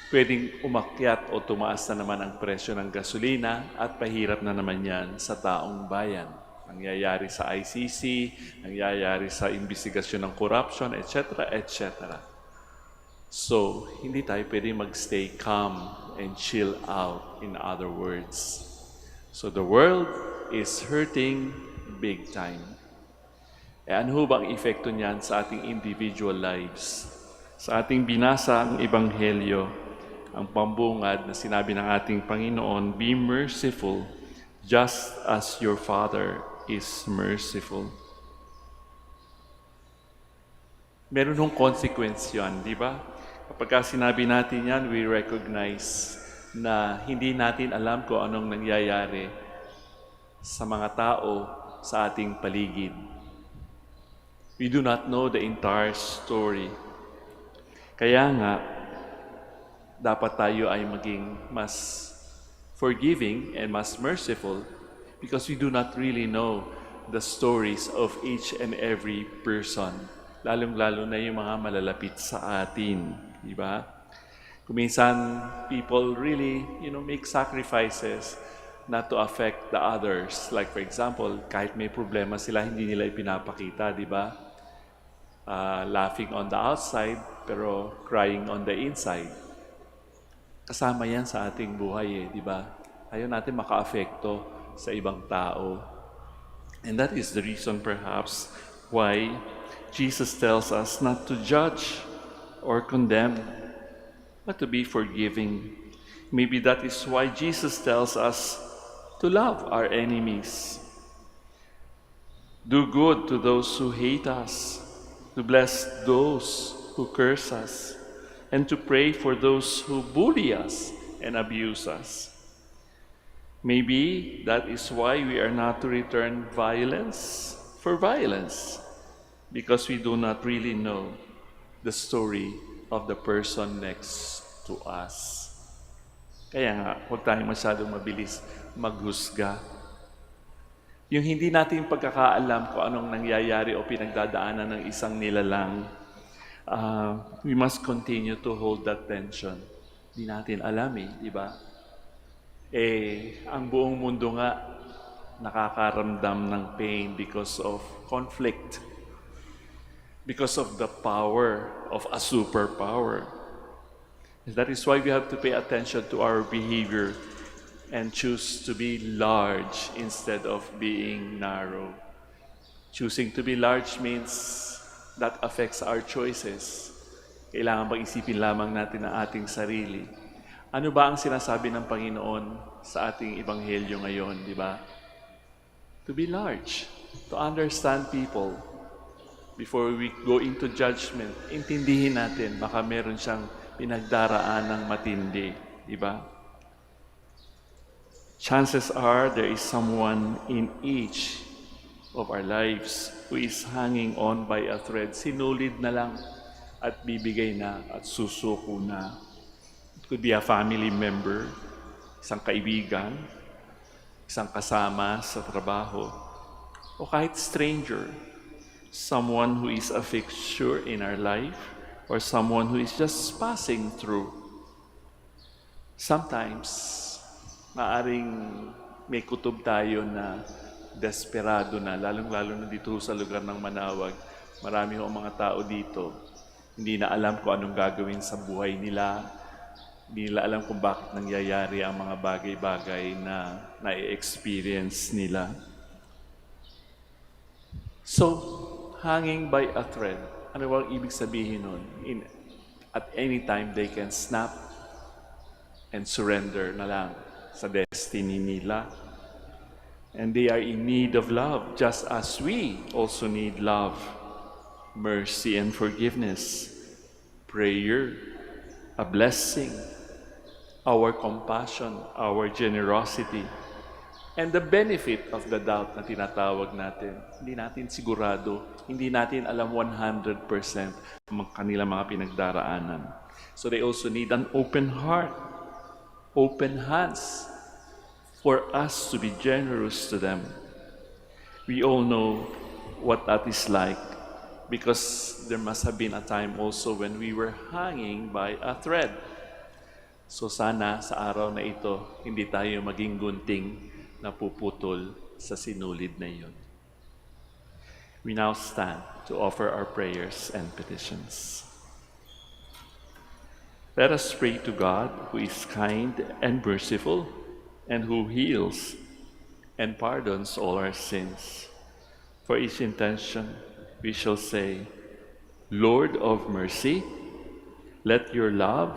pwedeng umakyat o tumaas na naman ang presyo ng gasolina at pahirap na naman yan sa taong bayan. Nangyayari sa ICC, nangyayari sa investigasyon ng corruption, etc., etc. So, hindi tayo pwedeng magstay calm and chill out, in other words. So, the world is hurting big time. E ano bang epekto niyan sa ating individual lives? Sa ating binasa ang Ebanghelyo, ang pambungad na sinabi ng ating Panginoon, be merciful just as your Father is merciful. Meron hong consequence yan, di ba? Kapag sinabi natin yan, we recognize na hindi natin alam kung anong nangyayari sa mga tao sa ating paligid. We do not know the entire story. Kaya nga, dapat tayo ay maging mas forgiving and mas merciful because we do not really know the stories of each and every person, lalong-lalo na yung mga malalapit sa atin, di ba? Kuminsan, people really, make sacrifices not to affect the others. Like for example, kahit may problema sila, hindi nila ipinapakita, di ba? Laughing on the outside, pero crying on the inside. Kasama yan sa ating buhay di ba? Ayaw natin maka-apekto sa ibang tao. And that is the reason perhaps why Jesus tells us not to judge or condemn, but to be forgiving. Maybe that is why Jesus tells us to love our enemies, do good to those who hate us, to bless those who curse us, and to pray for those who bully us and abuse us. Maybe that is why we are not to return violence for violence, because we do not really know the story of the person next to us. Kaya nga, huwag tayong masyadong mabilis maghusga. Yung hindi natin pagkakaalam kung anong nangyayari o pinagdadaanan ng isang nilalang, we must continue to hold that tension. Hindi natin alam di ba? Ang buong mundo nga nakakaramdam ng pain because of conflict, because of the power of a superpower. And that is why we have to pay attention to our behavior and choose to be large instead of being narrow. Choosing to be large means that affects our choices. Kailangan bang isipin lamang natin ang ating sarili? Ano ba ang sinasabi ng Panginoon sa ating Ebanghelyo ngayon, di ba? To be large, to understand people. Before we go into judgment, intindihin natin, baka meron siyang pinagdaraan ng matindi, di ba? Chances are there is someone in each of our lives who is hanging on by a thread. Sinulid na lang at bibigay na at susuko na. It could be a family member, isang kaibigan, isang kasama sa trabaho, o kahit stranger, someone who is a fixture in our life, or someone who is just passing through. Sometimes, maaring may kutob tayo na desperado na, lalong-lalo na dito sa lugar ng Manaoag. Marami ang mga tao dito, hindi na alam kung anong gagawin sa buhay nila, hindi nila alam kung bakit nangyayari ang mga bagay-bagay na na-experience nila. So, hanging by a thread, ano bang ibig sabihin nun? At any time, they can snap and surrender na lang sa destiny nila. And they are in need of love, just as we also need love, mercy, and forgiveness, prayer, a blessing, our compassion, our generosity, and the benefit of the doubt na tinatawag natin. Hindi natin sigurado, hindi natin alam 100% ang kanilang mga pinagdaraanan. So they also need an open heart, open hands, for us to be generous to them. We all know what that is like because there must have been a time also when we were hanging by a thread. So sana sa araw na ito, hindi tayo maging gunting na puputol sa sinulid na iyon. We now stand to offer our prayers and petitions. Let us pray to God, who is kind and merciful, and who heals and pardons all our sins. For each intention, we shall say, Lord of mercy, let your love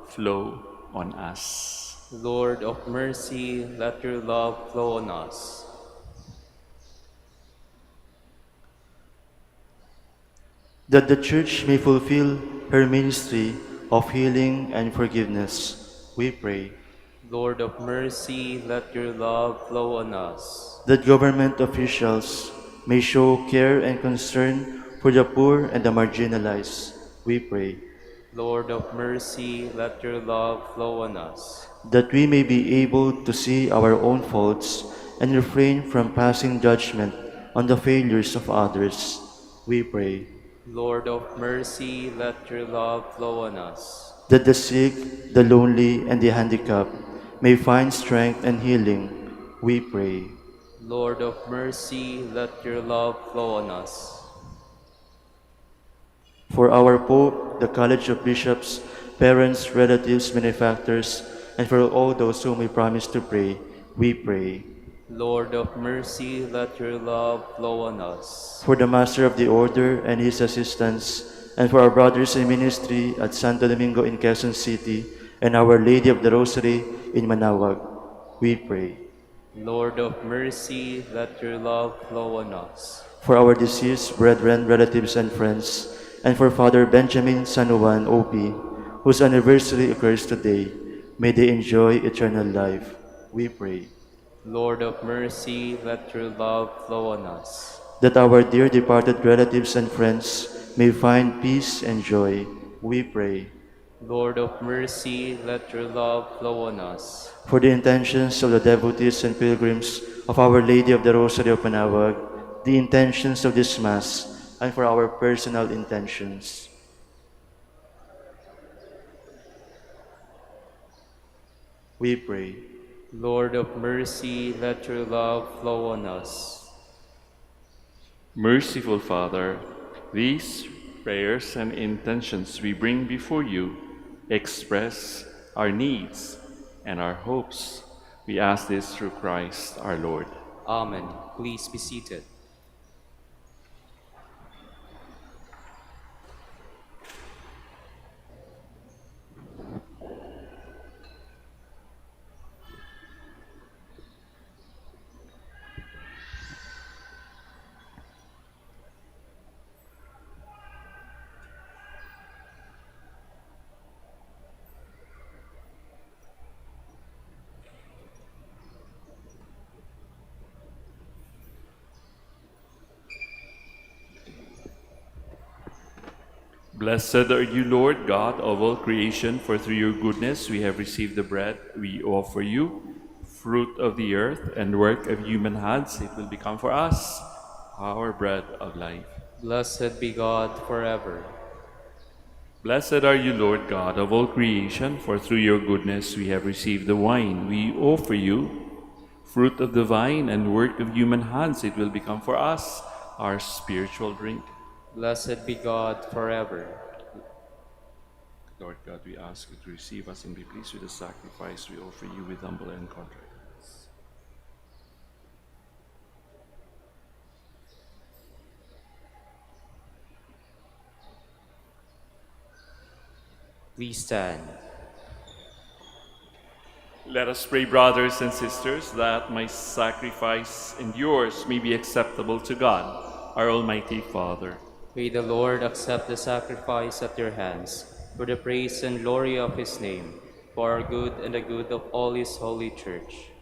flow on us.
Lord of mercy, let your love flow on us.
That the Church may fulfill her ministry of healing and forgiveness, we pray.
Lord of mercy, let your love flow on us.
That government officials may show care and concern for the poor and the marginalized, we pray.
Lord of mercy, let your love flow on us.
That we may be able to see our own faults and refrain from passing judgment on the failures of others, we pray.
Lord of mercy, let your love flow on us.
That the sick, the lonely, and the handicapped may find strength and healing, we pray.
Lord of mercy, let your love flow on us.
For our Pope, the College of Bishops, parents, relatives, benefactors, and for all those whom we promise to pray, we pray.
Lord of mercy, let your love flow on us.
For the Master of the Order and his assistants, and for our brothers in ministry at Santo Domingo in Quezon City, and Our Lady of the Rosary in Manaoag, we pray.
Lord of mercy, let your love flow on us.
For our deceased brethren, relatives, and friends, and for Father Benjamin San Juan, OP, whose anniversary occurs today, may they enjoy eternal life, we pray.
Lord of mercy, let your love flow on us.
That our dear departed relatives and friends may find peace and joy, we pray.
Lord of mercy, let your love flow on us.
For the intentions of the devotees and pilgrims of Our Lady of the Rosary of Manaoag, the intentions of this Mass, and for our personal intentions. We pray.
Lord of mercy, let your love flow on us.
Merciful Father, these prayers and intentions we bring before you express our needs and our hopes. We ask this through Christ our Lord.
Amen. Please be seated.
Blessed are you, Lord God of all creation, for through your goodness we have received the bread we offer you, fruit of the earth and work of human hands. It will become for us our bread of life.
Blessed be God forever.
Blessed are you, Lord God of all creation, for through your goodness we have received the wine we offer you, fruit of the vine and work of human hands. It will become for us our spiritual drink.
Blessed be God forever.
Lord God, we ask you to receive us and be pleased with the sacrifice we offer you with humble and contrite hearts.
Please stand.
Let us pray, brothers and sisters, that my sacrifice and yours may be acceptable to God, our Almighty Father.
May the Lord accept the sacrifice at your hands for the praise and glory of his name, for our good and the good of all his holy church.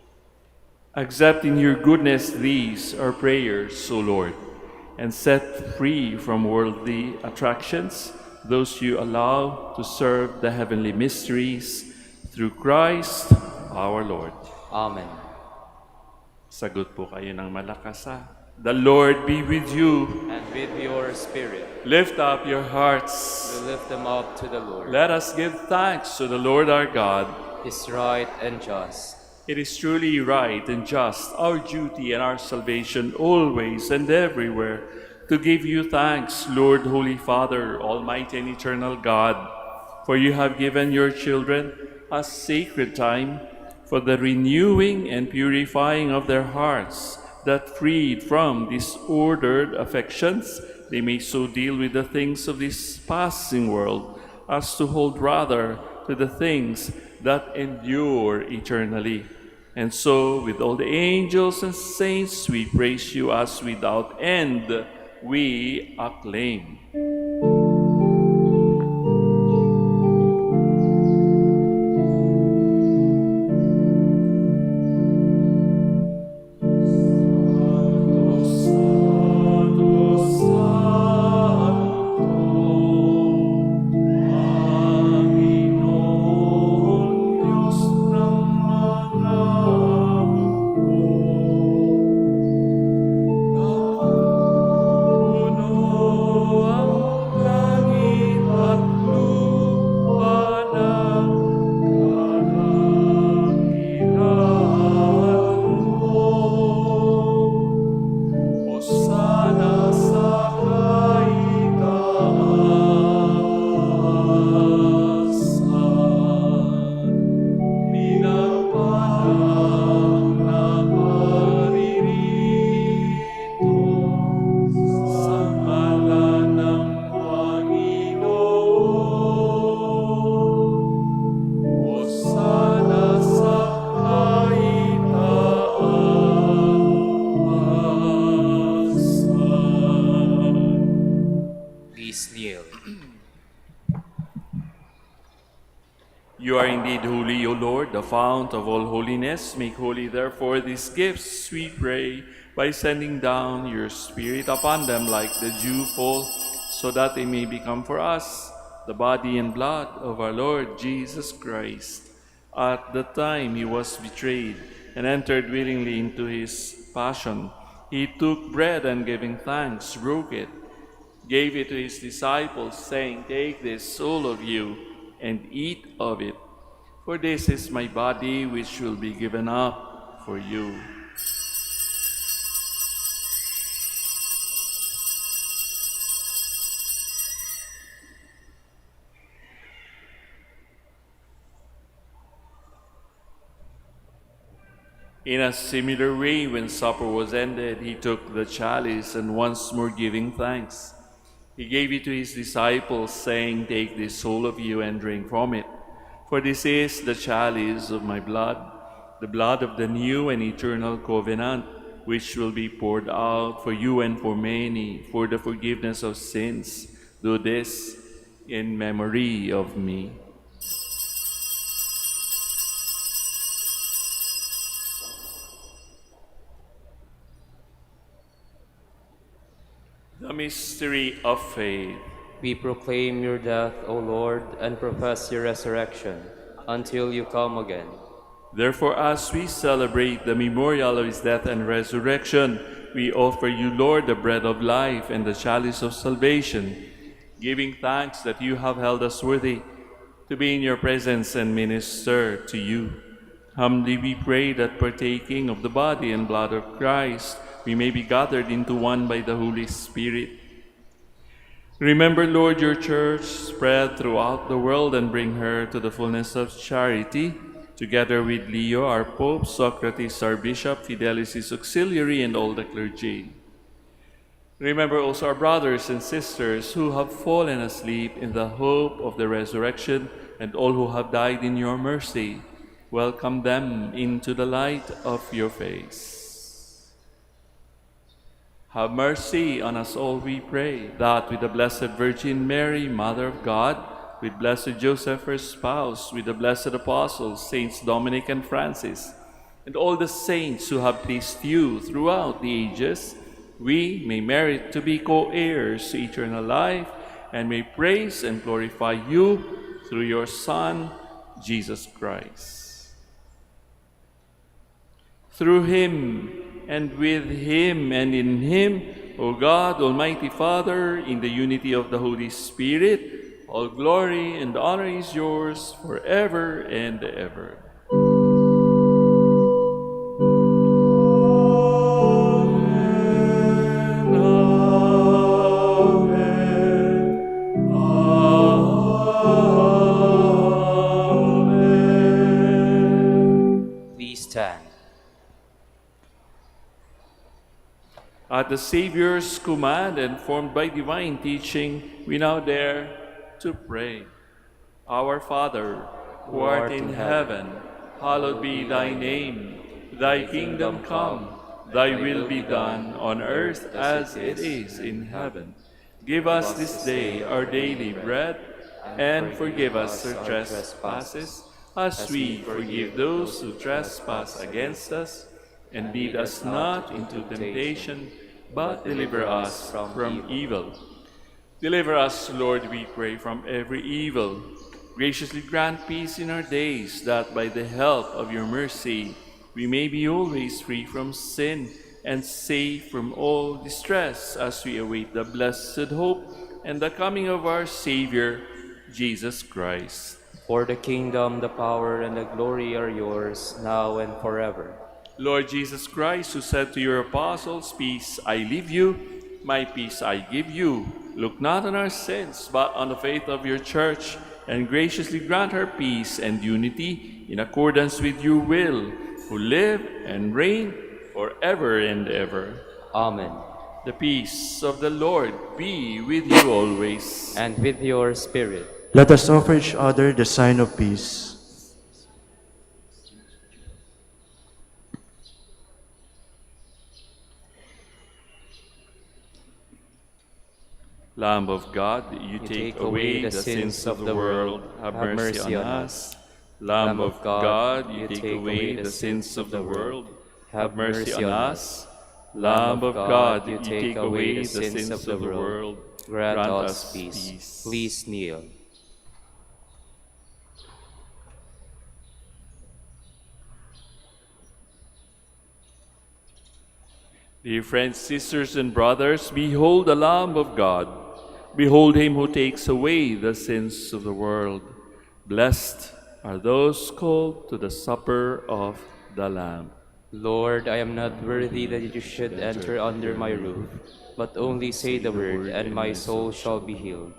Accept in your goodness these our prayers, O Lord, and set free from worldly attractions those you allow to serve the heavenly mysteries through Christ our Lord.
Amen.
Sagot po kayo ng malakas ha. The Lord be with you.
And with your spirit,
Lift up your hearts.
we lift them up to the Lord.
Let us give thanks to the Lord our God.
It is right and just.
It is truly right and just, our duty and our salvation always and everywhere, to give you thanks, Lord, Holy Father, Almighty and eternal God, for you have given your children a sacred time for the renewing and purifying of their hearts, that freed from disordered affections, they may so deal with the things of this passing world as to hold rather to the things that endure eternally. And so, with all the angels and saints, we praise you as without end we acclaim.
Please kneel.
You are indeed holy, O Lord, the fount of all holiness. Make holy, therefore, these gifts, we pray, by sending down your Spirit upon them like the dewfall, so that they may become for us the body and blood of our Lord Jesus Christ. At the time he was betrayed and entered willingly into his passion, he took bread and giving thanks, broke it, gave it to his disciples, saying, "Take this, all of you, and eat of it, for this is my body which will be given up for you." In a similar way, when supper was ended, he took the chalice and once more giving thanks, he gave it to his disciples, saying, "Take this, all of you, and drink from it. For this is the chalice of my blood, the blood of the new and eternal covenant, which will be poured out for you and for many for the forgiveness of sins. Do this in memory of me." The mystery of faith.
We proclaim your death, O Lord, and profess your resurrection until you come again.
Therefore, as we celebrate the memorial of his death and resurrection, we offer you, Lord, the bread of life and the chalice of salvation, giving thanks that you have held us worthy to be in your presence and minister to you. Humbly we pray that, partaking of the body and blood of Christ, we may be gathered into one by the Holy Spirit. Remember, Lord, your church spread throughout the world and bring her to the fullness of charity, together with Leo, our Pope, Socrates, our Bishop, Fidelis, his auxiliary, and all the clergy. Remember also our brothers and sisters who have fallen asleep in the hope of the resurrection, and all who have died in your mercy. Welcome them into the light of your face. Have mercy on us all, we pray, that with the Blessed Virgin Mary, Mother of God, with Blessed Joseph, her spouse, with the blessed apostles, Saints Dominic and Francis, and all the saints who have pleased you throughout the ages, we may merit to be co-heirs to eternal life and may praise and glorify you through your Son, Jesus Christ. Through him, and with him, and in him, O God, Almighty Father, in the unity of the Holy Spirit, all glory and honor is yours forever and ever.
Please stand.
At the Savior's command and formed by divine teaching, we now dare to pray. Our Father, who art in heaven, hallowed be thy name. Thy kingdom come, thy will be done on earth as it is in heaven. Give us this day our daily bread, and forgive us our trespasses, as we forgive those who trespass against us. And lead us not into temptation, but deliver us from evil. Deliver us, Lord, we pray, from every evil. Graciously grant peace in our days, that by the help of your mercy we may be always free from sin and safe from all distress, as we await the blessed hope and the coming of our Savior, Jesus Christ.
For the kingdom, the power, and the glory are yours, now and forever.
Lord Jesus Christ, who said to your apostles, "Peace I leave you, my peace I give you," look not on our sins, but on the faith of your church, and graciously grant her peace and unity in accordance with your will, who live and reign forever and ever.
Amen.
The peace of the Lord be with you always.
And with your spirit.
Let us offer each other the sign of peace.
Lamb of God, you take away the sins of the world, have mercy on us. Lamb of God, you take away the sins of the world, have mercy on us. Lamb of God, you take away the sins of the world,
grant us peace. Please kneel.
Dear friends, sisters, and brothers, behold the Lamb of God. Behold him who takes away the sins of the world. Blessed are those called to the supper of the Lamb.
Lord, I am not worthy that you should enter under my roof, but only say the word, and my soul shall be healed.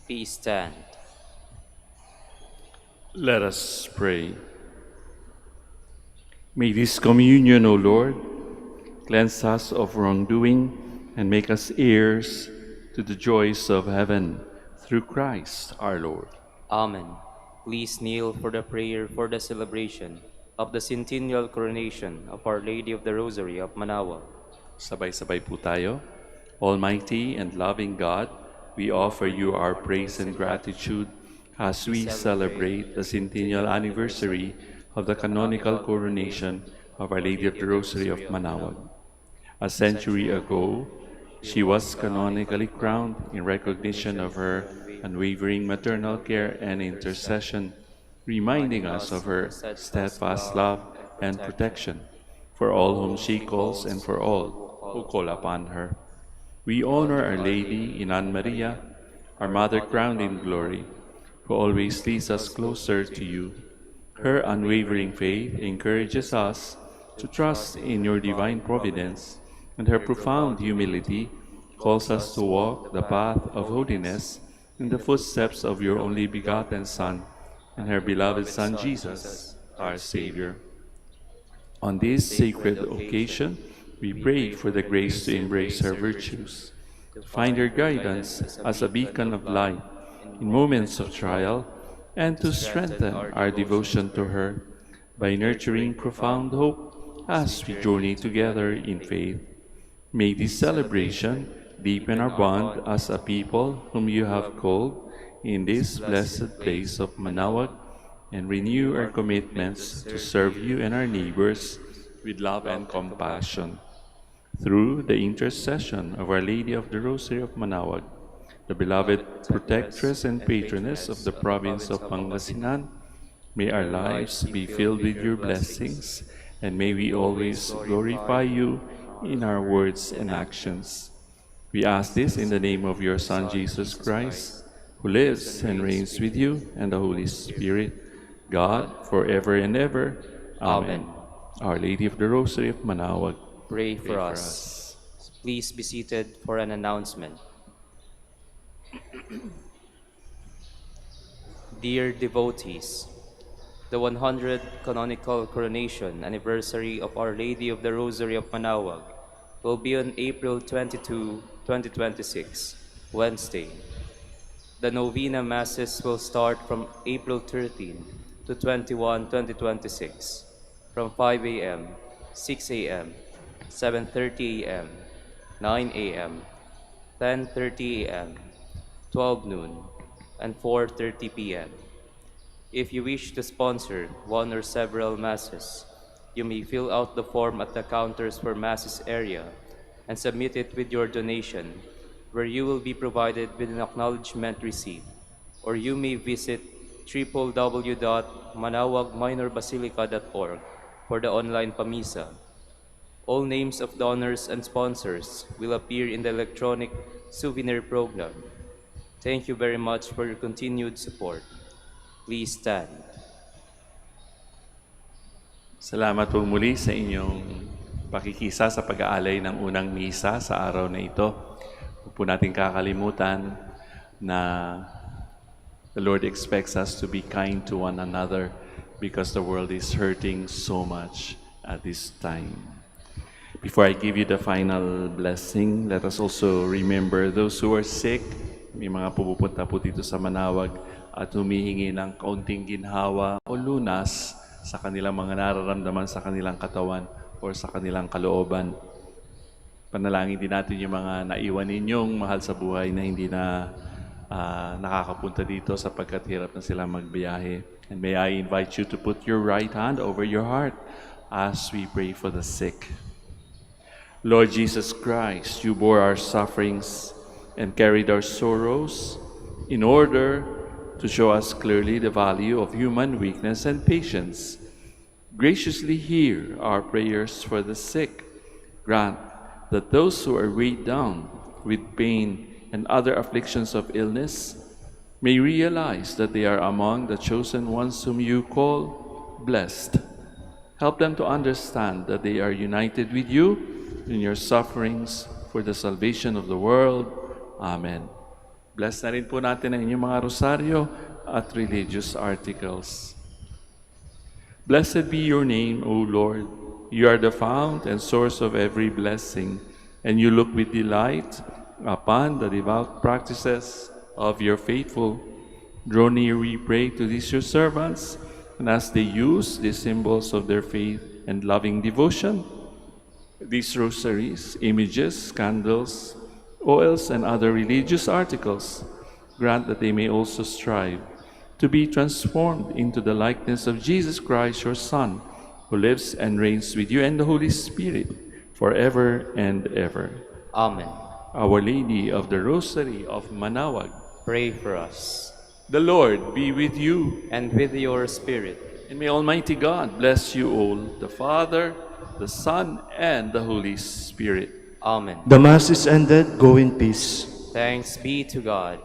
Please stand.
Let us pray. May this communion, O Lord, cleanse us of wrongdoing and make us heirs to the joys of heaven through Christ our Lord.
Amen. Please kneel for the prayer for the celebration of the centennial coronation of Our Lady of the Rosary of Manaoag.
Sabay-sabay po tayo. Almighty and loving God, we offer you our praise and gratitude as we celebrate the centennial anniversary of the canonical coronation of Our Lady of the Rosary of Manaoag. A century ago, she was canonically crowned in recognition of her unwavering maternal care and intercession, reminding us of her steadfast love and protection for all whom she calls and for all who call upon her. We honor Our Lady in Anne Maria, our Mother crowned in glory, who always leads us closer to you. Her unwavering faith encourages us to trust in your divine providence, and her profound humility calls us to walk the path of holiness in the footsteps of your only begotten Son and her beloved Son Jesus, our Savior. On this sacred occasion, we pray for the grace to embrace her virtues, to find her guidance as a beacon of light in moments of trial, and to strengthen our devotion to her by nurturing profound hope as we journey together in faith. May this celebration deepen our bond as a people whom you have called in this blessed place of Manaoag, and renew our commitments to serve you and our neighbors with love and compassion. Through the intercession of Our Lady of the Rosary of Manaoag, the beloved protectress and patroness of the province of Pangasinan, may our lives be filled with your blessings, and may we always glorify you in our words and actions. We ask this in the name of your Son, Jesus Christ, who lives and reigns with you and the Holy Spirit, God, forever and ever. Amen. Our Lady of the Rosary of Manaoag,
Pray for us. Please be seated for an announcement. Dear devotees, the 100th canonical coronation anniversary of Our Lady of the Rosary of Manaoag will be on April 22, 2026, Wednesday. The novena masses will start from April 13 to 21, 2026, from 5 a.m., 6 a.m., 7:30 a.m., 9 a.m., 10:30 a.m., 12 noon, and 4:30 p.m. If you wish to sponsor one or several masses, you may fill out the form at the counters for masses area and submit it with your donation, where you will be provided with an acknowledgement receipt, or you may visit www.manaoagminorbasilica.org for the online pamisa. All names of donors and sponsors will appear in the electronic souvenir program. Thank you very much for your continued support. Please stand.
salamat po muli sa inyong pakikisa sa pag-aalay ng unang misa sa araw na ito. Huwag po natin kakalimutan na the Lord expects us to be kind to one another because the world is hurting so much at this time. Before I give you the final blessing, let us also remember those who are sick. May mga pupunta po dito sa Manaoag at humihingi ng kaunting ginhawa o lunas sa kanilang mga nararamdaman sa kanilang katawan o sa kanilang kalooban. Panalangin din natin yung mga naiwan ninyong mahal sa buhay na hindi na nakakapunta dito sapagkat hirap na sila magbiyahe. And may I invite you to put your right hand over your heart as we pray for the sick. Lord Jesus Christ, you bore our sufferings and carried our sorrows in order to show us clearly the value of human weakness and patience. Graciously hear our prayers for the sick. Grant that those who are weighed down with pain and other afflictions of illness may realize that they are among the chosen ones whom you call blessed. Help them to understand that they are united with you in your sufferings for the salvation of the world. Amen. Bless na rin po natin ang inyong mga rosaryo at religious articles. Blessed be your name, O Lord. You are the fount and source of every blessing, and you look with delight upon the devout practices of your faithful. Draw near, we pray, to these your servants, and as they use the symbols of their faith and loving devotion, these rosaries, images, candles, oils, and other religious articles, grant that they may also strive to be transformed into the likeness of Jesus Christ, your Son, who lives and reigns with you and the Holy Spirit, forever and ever.
Amen.
Our Lady of the Rosary of Manaoag,
Pray for us.
the Lord be with you,
And with your spirit.
and may Almighty God bless you all, the Father, the Son, and the Holy Spirit.
Amen.
The Mass is ended. Go in peace.
Thanks be to God.